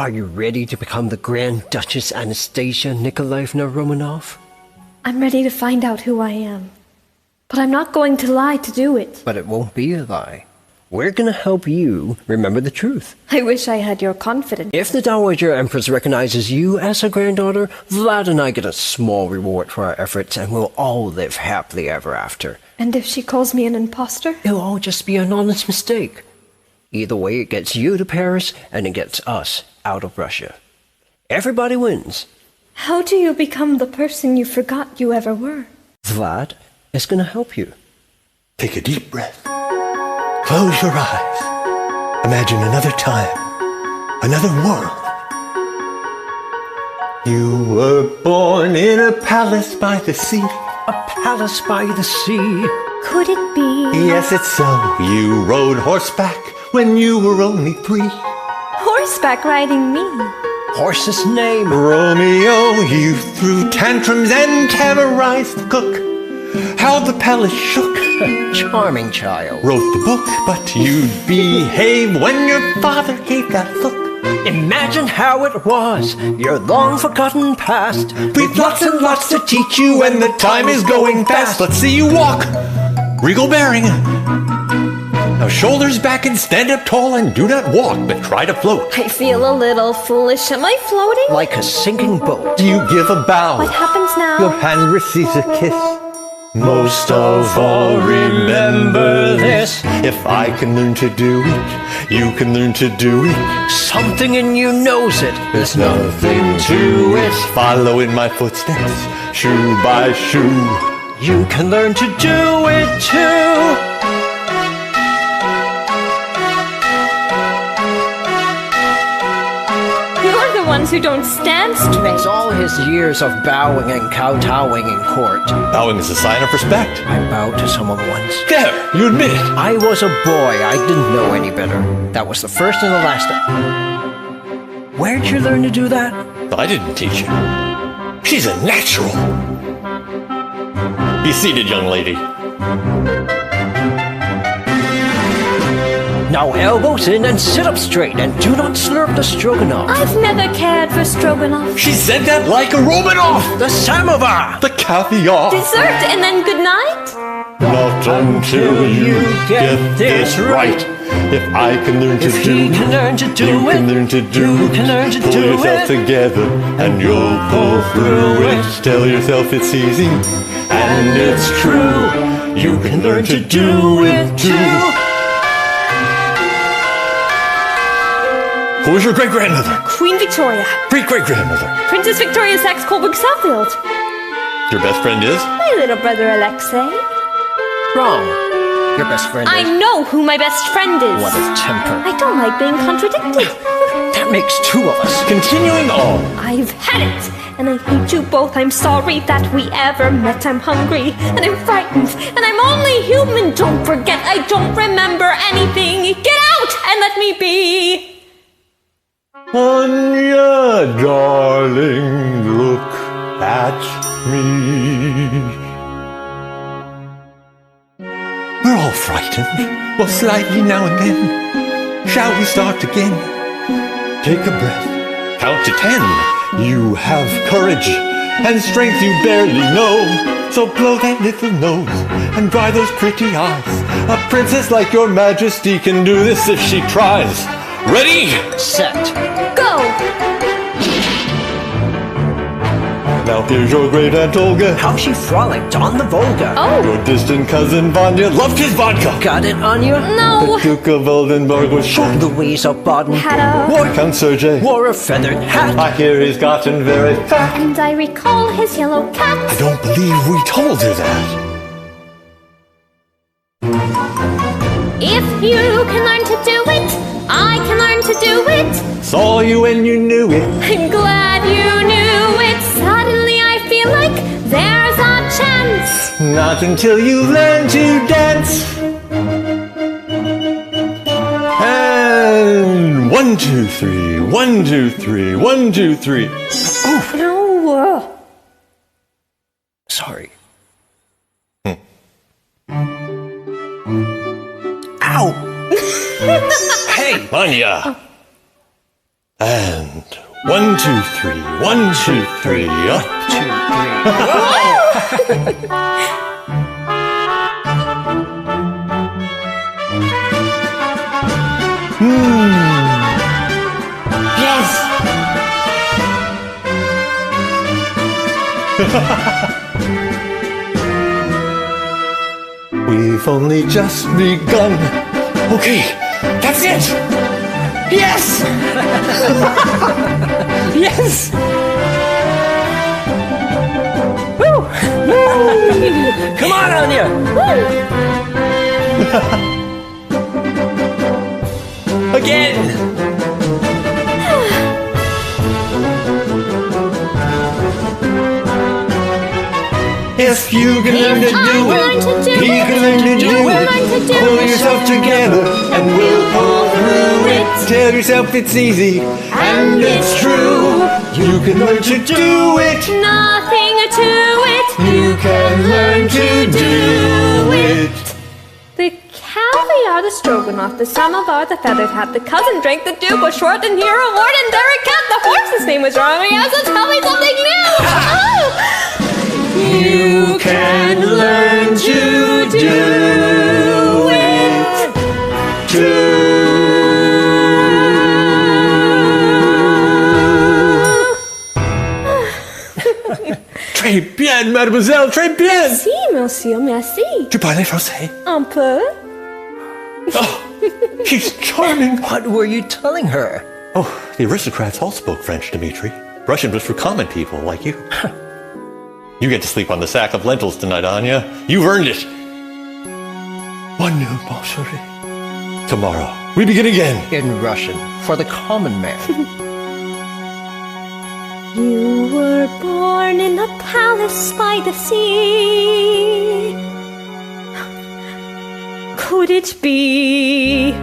Are you ready to become the Grand Duchess Anastasia Nikolaevna Romanov? I'm ready to find out who I am. But I'm not going to lie to do it. But it won't be a lie. We're gonna help you remember the truth. I wish I had your confidence. If the Dowager Empress recognizes you as her granddaughter, Vlad and I get a small reward for our efforts, and we'll all live happily ever after. And if she calls me an imposter? It'll all just be an honest mistake. Either way, it gets you to Paris, and it gets us out of Russia. Everybody wins. How do you become the person you forgot you ever were? Vlad is gonna help you. Take a deep breath. Close your eyes. Imagine another time, another world. You were born in a palace by the sea. A palace by the sea. Could it be? Yes, it's so. You rode horseback when you were only 3. Horseback riding me. Horse's name. Romeo, you threw tantrums and terrorized the cook. How the palace shook. Charming child. Wrote the book, but you'd behave when your father gave that look. Imagine how it was, your long-forgotten past. We've lots and lots to teach you, and the time is going fast. Let's see you walk. Regal bearing. Now shoulders back and stand up tall, and do not walk, but try to float. I feel a little foolish. Am I floating? Like a sinking boat. You give a bow. What happens now? Your hand receives a kiss. Most of all, remember this. If I can learn to do it, you can learn to do it. Something in you knows it. There's nothing to it. Follow in my footsteps, shoe by shoe. You can learn to do it too. You're the ones who don't stand straight. It's all his years of bowing and kowtowing in court. Bowing is a sign of respect. I bowed to someone once. There, you admit it. I was a boy. I didn't know any better. That was the first and the last. Where'd you learn to do that? I didn't teach you. She's a natural. Be seated, young lady. Now elbows in and sit up straight, and do not slurp the stroganoff. I've never cared for stroganoff. She said that like a Romanoff. The samovar! The caviar. Dessert and then good night? Not until you get this right. If I can learn to If do he it, can learn to do you it, can learn to do you it. can learn to Pull do yourself it. together and you'll pull through it. Tell yourself it's easy and it's true. You can learn to do it too. Who was your great-grandmother? Queen Victoria. Great-great-grandmother. Princess Victoria Saxe-Coburg-Saalfeld. Your best friend is? My little brother Alexei. Wrong. Your best friend I is... know who my best friend is. What a temper. I don't like being contradicted. That makes 2 of us. Continuing on. I've had it, and I hate you both. I'm sorry that we ever met. I'm hungry, and I'm frightened, and I'm only human. Don't forget, I don't remember anything. Get out and let me be. Anya, darling, look at me. We're all frightened, well, slightly now and then. Shall we start again? Take a breath, count to 10. You have courage and strength you barely know. So blow that little nose and dry those pretty eyes. A princess like your majesty can do this if she tries. Ready? Set. Go. Now here's your great Aunt Olga. How she frolicked on the Volga. Oh, Your distant cousin Vanya loved his vodka. Got it, Anya? no. The Duke of Oldenburg was short. Louise of Baden Had a... War Count Sergei. wore a feathered hat. I hear he's gotten very fat. And I recall his yellow I cat. don't believe we told her that. If you can learn to do it, I can learn to do it. Saw you when you knew it. I'm glad you knew it. Suddenly I feel like there's a chance. Not until you learn to dance. And 1, 2, 3. 1, 2, 3. 1, 2, 3. No. Sorry. Ow! Hey! Vanya. And 1, 2, 3. 1, 2, 3. Up. 2, 3. Yes! We've only just begun. Okay, that's it! Yes! Yes! Come on, Anya! Again! If you can learn to do it, you can learn to do it. Pull yourself together and we'll pull through it. Tell yourself it's easy and it's true. You can learn to do it. Nothing to it. You can learn to do it. The caviar, the stroganoff, the samovar, the feathered hat, the cousin drank, the duke was short, and hero, lord, and there a cat. The horse's name was wrong. He has to tell me something new. Oh! You can learn to do it Très bien, mademoiselle, très bien. Si, monsieur, merci. Tu parles français? Un peu. Oh, he's charming. What were you telling her? Oh, the aristocrats all spoke French, Dimitri. Russian was for common people like you. You get to sleep on the sack of lentils tonight, Anya. You've earned it. One new mon chéri. Tomorrow, we begin again. In Russian, for the common man. You were born in a palace by the sea. Could it be